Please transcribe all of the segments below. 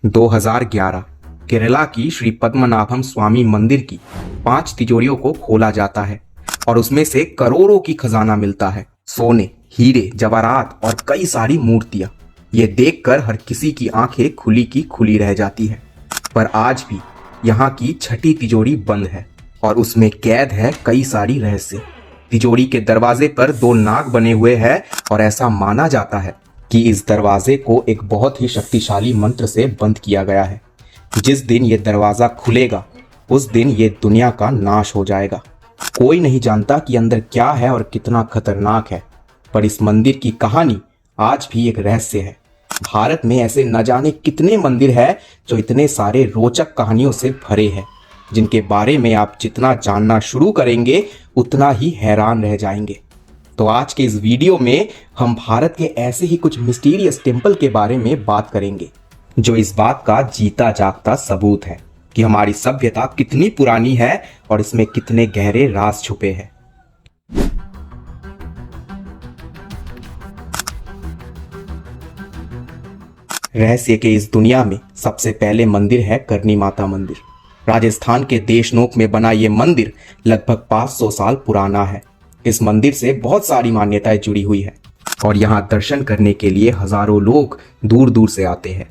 2011 केरला की श्री पद्मनाभम स्वामी मंदिर की 5 तिजोरियों को खोला जाता है और उसमें से करोड़ों की खजाना मिलता है। सोने, हीरे, जवाहरात और कई सारी मूर्तियां। ये देखकर हर किसी की आंखें खुली की खुली रह जाती है। पर आज भी यहाँ की छठी तिजोरी बंद है और उसमें कैद है कई सारी रहस्य। तिजोरी के दरवाजे पर 2 नाग बने हुए हैं और ऐसा माना जाता है कि इस दरवाजे को एक बहुत ही शक्तिशाली मंत्र से बंद किया गया है। जिस दिन ये दरवाजा खुलेगा उस दिन ये दुनिया का नाश हो जाएगा। कोई नहीं जानता कि अंदर क्या है और कितना खतरनाक है, पर इस मंदिर की कहानी आज भी एक रहस्य है। भारत में ऐसे न जाने कितने मंदिर हैं जो इतने सारे रोचक कहानियों से भरे हैं, जिनके बारे में आप जितना जानना शुरू करेंगे उतना ही हैरान रह जाएंगे। तो आज के इस वीडियो में हम भारत के ऐसे ही कुछ मिस्टीरियस टेम्पल के बारे में बात करेंगे जो इस बात का जीता जागता सबूत है कि हमारी सभ्यता कितनी पुरानी है और इसमें कितने गहरे राज छुपे हैं। रहस्य के इस दुनिया में सबसे पहले मंदिर है करनी माता मंदिर। राजस्थान के देशनोक में बना ये मंदिर लगभग 500 साल पुराना है। इस मंदिर से बहुत सारी मान्यताएं जुड़ी हुई है और यहाँ दर्शन करने के लिए हजारों लोग दूर दूर से आते हैं।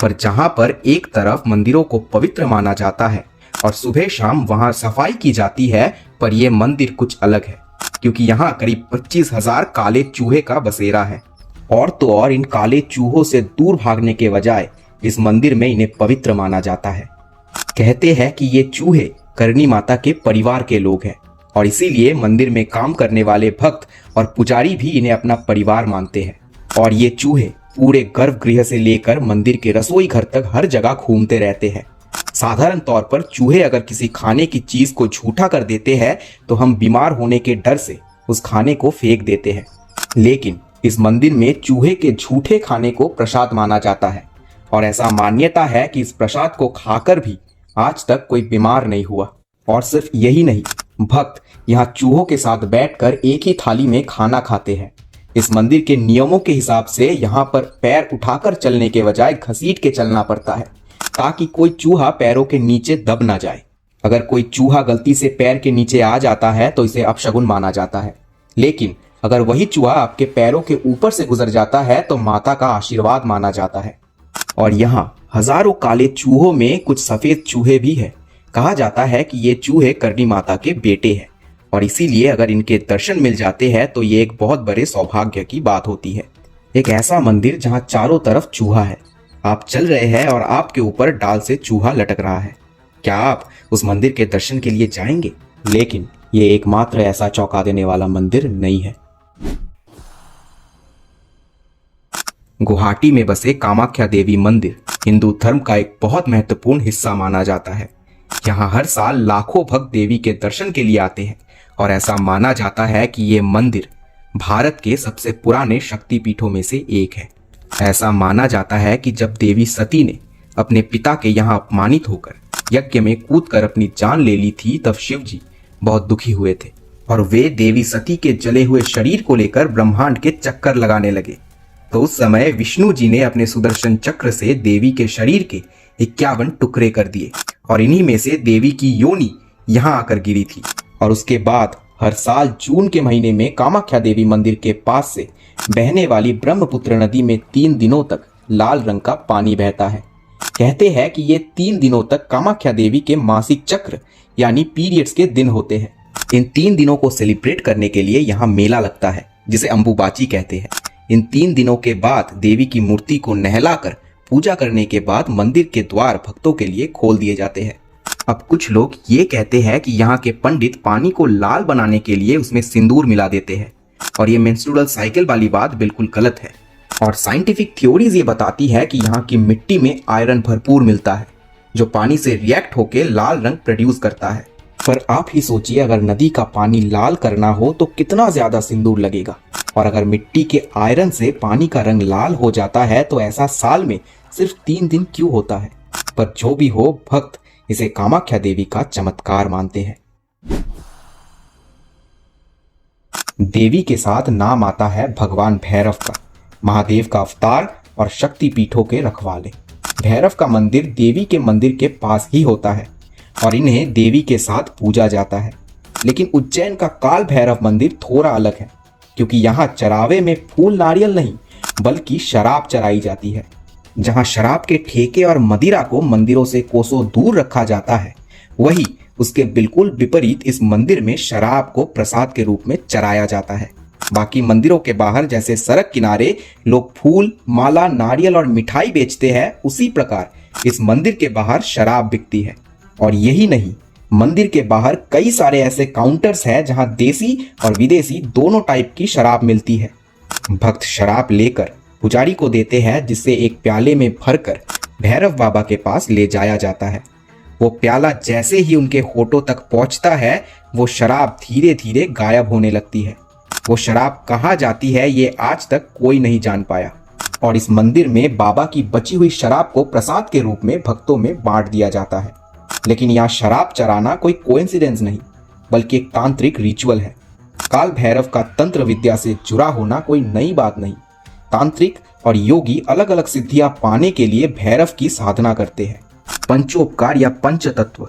पर जहाँ पर एक तरफ मंदिरों को पवित्र माना जाता है और सुबह शाम वहाँ सफाई की जाती है, पर यह मंदिर कुछ अलग है क्योंकि यहाँ करीब 25,000 काले चूहे का बसेरा है। और तो और इन काले चूहों से दूर भागने के बजाय इस मंदिर में इन्हें पवित्र माना जाता है। कहते हैं कि ये चूहे करनी माता के परिवार के लोग हैं और इसीलिए मंदिर में काम करने वाले भक्त और पुजारी भी इन्हें अपना परिवार मानते हैं। और ये चूहे पूरे गर्भगृह से लेकर मंदिर के रसोई घर तक हर जगह घूमते रहते हैं। साधारण तौर पर चूहे अगर किसी खाने की चीज को झूठा कर देते हैं तो हम बीमार होने के डर से उस खाने को फेंक देते हैं, लेकिन इस मंदिर में चूहे के झूठे खाने को प्रसाद माना जाता है और ऐसा मान्यता है कि इस प्रसाद को खाकर भी आज तक कोई बीमार नहीं हुआ। और सिर्फ यही नहीं, भक्त यहाँ चूहों के साथ बैठकर एक ही थाली में खाना खाते हैं। इस मंदिर के नियमों के हिसाब से यहाँ पर पैर उठाकर चलने के बजाय घसीट के चलना पड़ता है ताकि कोई चूहा पैरों के नीचे दब ना जाए। अगर कोई चूहा गलती से पैर के नीचे आ जाता है तो इसे अपशगुन माना जाता है, लेकिन अगर वही चूहा आपके पैरों के ऊपर से गुजर जाता है तो माता का आशीर्वाद माना जाता है। और यहाँ हजारों काले चूहों में कुछ सफेद चूहे भी है। कहा जाता है कि ये चूहे करनी माता के बेटे हैं और इसीलिए अगर इनके दर्शन मिल जाते हैं तो ये एक बहुत बड़े सौभाग्य की बात होती है। एक ऐसा मंदिर जहाँ चारों तरफ चूहा है, आप चल रहे हैं और आपके ऊपर डाल से चूहा लटक रहा है। क्या आप उस मंदिर के दर्शन के लिए जाएंगे? लेकिन ये एकमात्र ऐसा चौंका देने वाला मंदिर नहीं है। गुवाहाटी में बसे कामाख्या देवी मंदिर हिंदू धर्म का एक बहुत महत्वपूर्ण हिस्सा माना जाता है। यहाँ हर साल लाखों भक्त देवी के दर्शन के लिए आते हैं और ऐसा माना जाता है कि ये मंदिर भारत के सबसे पुराने शक्तिपीठों में से एक है। ऐसा माना जाता है कि जब देवी सती ने अपने पिता के यहाँ अपमानित होकर यज्ञ में कूदकर अपनी जान ले ली थी, तब शिव जी बहुत दुखी हुए थे और वे देवी सती के जले हुए शरीर को लेकर ब्रह्मांड के चक्कर लगाने लगे। तो उस समय विष्णु जी ने अपने सुदर्शन चक्र से देवी के शरीर के 51 टुकड़े कर दिए और इन्हीं में से देवी की योनि यहाँ आकर गिरी थी। और उसके बाद हर साल जून के महीने में कामाख्या देवी मंदिर के पास से बहने वाली ब्रह्मपुत्र नदी में 3 दिनों तक लाल रंग का पानी बहता है। कहते हैं कि ये 3 दिनों तक कामाख्या देवी के मासिक चक्र यानी पीरियड्स के दिन होते हैं। इन 3 दिनों को सेलिब्रेट करने के लिए यहाँ मेला लगता है जिसे अंबुबाची कहते हैं। इन 3 दिनों के बाद देवी की मूर्ति को नहलाकर पूजा करने के बाद मंदिर के द्वार भक्तों के लिए खोल दिए जाते हैं। अब कुछ लोग ये कहते हैं कि यहाँ के पंडित पानी को लाल बनाने के लिए उसमें सिंदूर मिला देते हैं और ये मेंस्ट्रुअल साइकिल वाली बात बिल्कुल गलत है। और साइंटिफिक थ्योरीज ये बताती है कि यहाँ की मिट्टी में आयरन भरपूर मिलता है जो पानी से रिएक्ट होकर लाल रंग प्रोड्यूस करता है। पर आप ही सोचिए, अगर नदी का पानी लाल करना हो तो कितना ज्यादा सिंदूर लगेगा, और अगर मिट्टी के आयरन से पानी का रंग लाल हो जाता है तो ऐसा साल में सिर्फ 3 दिन क्यों होता है? पर जो भी हो, भक्त इसे कामाख्या देवी का चमत्कार मानते हैं। देवी के साथ नाम आता है भगवान भैरव का, महादेव का अवतार और शक्ति पीठों के रखवाले। भैरव का मंदिर देवी के मंदिर के पास ही होता है और इन्हें देवी के साथ पूजा जाता है। लेकिन उज्जैन का काल भैरव मंदिर थोड़ा अलग है, क्योंकि यहाँ चरावे में फूल नारियल नहीं बल्कि शराब चराई जाती है। जहाँ शराब के ठेके और मदिरा को मंदिरों से कोसों दूर रखा जाता है, वही उसके बिल्कुल विपरीत इस मंदिर में शराब को प्रसाद के रूप में चराया जाता है। बाकी मंदिरों के बाहर जैसे सड़क किनारे लोग फूल, माला, नारियल और मिठाई बेचते हैं, उसी प्रकार इस मंदिर के बाहर शराब बिकती है। और यही नहीं, मंदिर के बाहर कई सारे ऐसे काउंटर्स हैं जहां देसी और विदेशी दोनों टाइप की शराब मिलती है। भक्त शराब लेकर पुजारी को देते हैं, जिससे एक प्याले में भरकर भैरव बाबा के पास ले जाया जाता है। वो प्याला जैसे ही उनके होठों तक पहुंचता है, वो शराब धीरे धीरे गायब होने लगती है। वो शराब कहाँ जाती है ये आज तक कोई नहीं जान पाया। और इस मंदिर में बाबा की बची हुई शराब को प्रसाद के रूप में भक्तों में बांट दिया जाता है। लेकिन यहाँ शराब चराना कोई कोइंसिडेंस नहीं, बल्कि एक तांत्रिक रिचुअल है। काल भैरव का तंत्र विद्या से जुड़ा होना कोई नई बात नहीं। तांत्रिक और योगी अलग अलग सिद्धियां पाने के लिए भैरव की साधना करते हैं। पंचोपकार या पंच तत्व,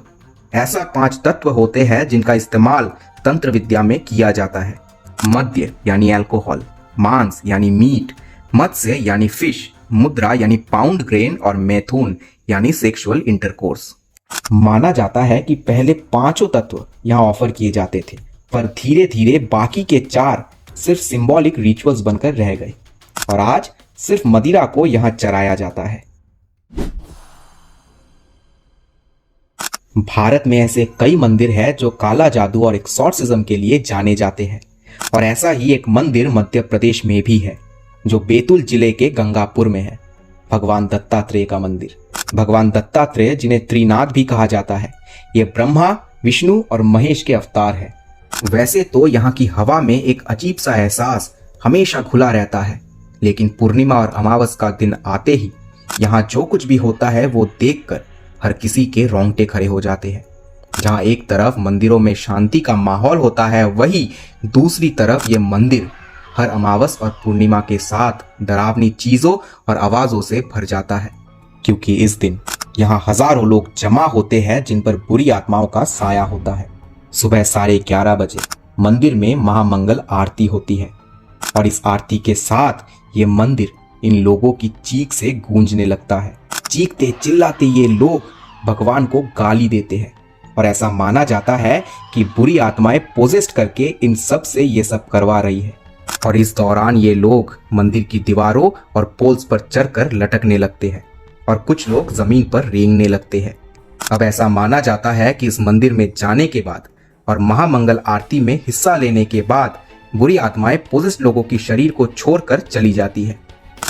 ऐसा 5 तत्व होते हैं जिनका इस्तेमाल तंत्र विद्या में किया जाता है। मद्य यानी अल्कोहल, मांस यानी मीट, मत्स्य यानी फिश, मुद्रा यानी पाउंड ग्रेन और मैथुन यानी सेक्सुअल इंटरकोर्स। माना जाता है कि पहले 5 तत्व यहाँ ऑफर किए जाते थे, पर धीरे धीरे बाकी के 4 सिर्फ सिंबॉलिक रिचुअल्स बनकर रह गए और आज सिर्फ मदिरा को यहाँ चराया जाता है। भारत में ऐसे कई मंदिर हैं जो काला जादू और एक्सॉर्सिज्म के लिए जाने जाते हैं, और ऐसा ही एक मंदिर मध्य प्रदेश में भी है जो बैतूल जिले के गंगापुर में है, भगवान दत्तात्रेय का मंदिर। भगवान दत्तात्रेय, जिन्हें त्रिनाथ भी कहा जाता है, ये ब्रह्मा, विष्णु और महेश के अवतार है। वैसे तो यहाँ की हवा में एक अजीब सा एहसास हमेशा खुला रहता है, लेकिन पूर्णिमा और अमावस का दिन आते ही यहाँ जो कुछ भी होता है वो देखकर हर किसी के रोंगटे खड़े हो जाते हैं। जहाँ एक तरफ मंदिरों में शांति का माहौल होता है, वहीं दूसरी तरफ ये मंदिर हर अमावस और पूर्णिमा के साथ डरावनी चीजों और आवाजों से भर जाता है, क्योंकि इस दिन यहाँ हजारों लोग जमा होते हैं जिन पर बुरी आत्माओं का साया होता है। सुबह 11:30 बजे मंदिर में महामंगल आरती होती है और इस आरती के साथ ये मंदिर इन लोगों की चीख से गूंजने लगता है। चीखते चिल्लाते ये लोग भगवान को गाली देते हैं और ऐसा माना जाता है कि बुरी आत्माएं पोजेस्ट करके इन सब से ये सब करवा रही है। और इस दौरान ये लोग मंदिर की दीवारों और पोल्स पर चढ़कर लटकने लगते हैं और कुछ लोग जमीन पर रेंगने लगते हैं। अब ऐसा माना जाता है कि इस मंदिर में जाने के बाद और महामंगल आरती में हिस्सा लेने के बाद बुरी आत्माएं पोजेस्ड लोगों की शरीर को छोड़कर चली जाती है।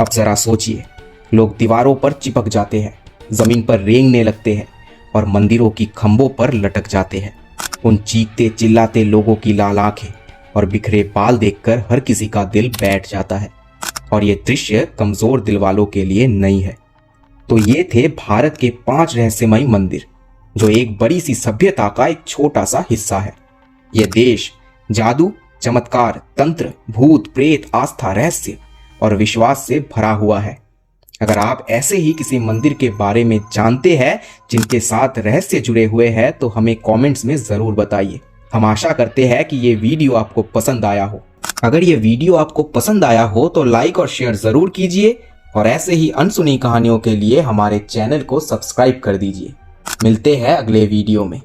अब जरा सोचिए, लोग दीवारों पर चिपक जाते हैं, जमीन पर रेंगने लगते हैं और मंदिरों की खंभों पर लटक जाते हैं। उन चीखते चिल्लाते लोगों की लाल आंखें और बिखरे बाल देखकर हर किसी का दिल बैठ जाता है और ये दृश्य कमजोर दिल वालों के लिए नहीं है। तो ये थे भारत के 5 रहस्यमयी मंदिर, जो एक बड़ी सी सभ्यता का एक छोटा सा हिस्सा है। ये देश जादू, चमत्कार, तंत्र, भूत, प्रेत, आस्था, रहस्य और विश्वास से भरा हुआ है। अगर आप ऐसे ही किसी मंदिर के बारे में जानते हैं जिनके साथ रहस्य जुड़े हुए हैं, तो हमें कमेंट्स में जरूर बताइए। हम आशा करते हैं कि ये वीडियो आपको पसंद आया हो। अगर ये वीडियो आपको पसंद आया हो तो लाइक और शेयर जरूर कीजिए और ऐसे ही अनसुनी कहानियों के लिए हमारे चैनल को सब्सक्राइब कर दीजिए। मिलते हैं अगले वीडियो में।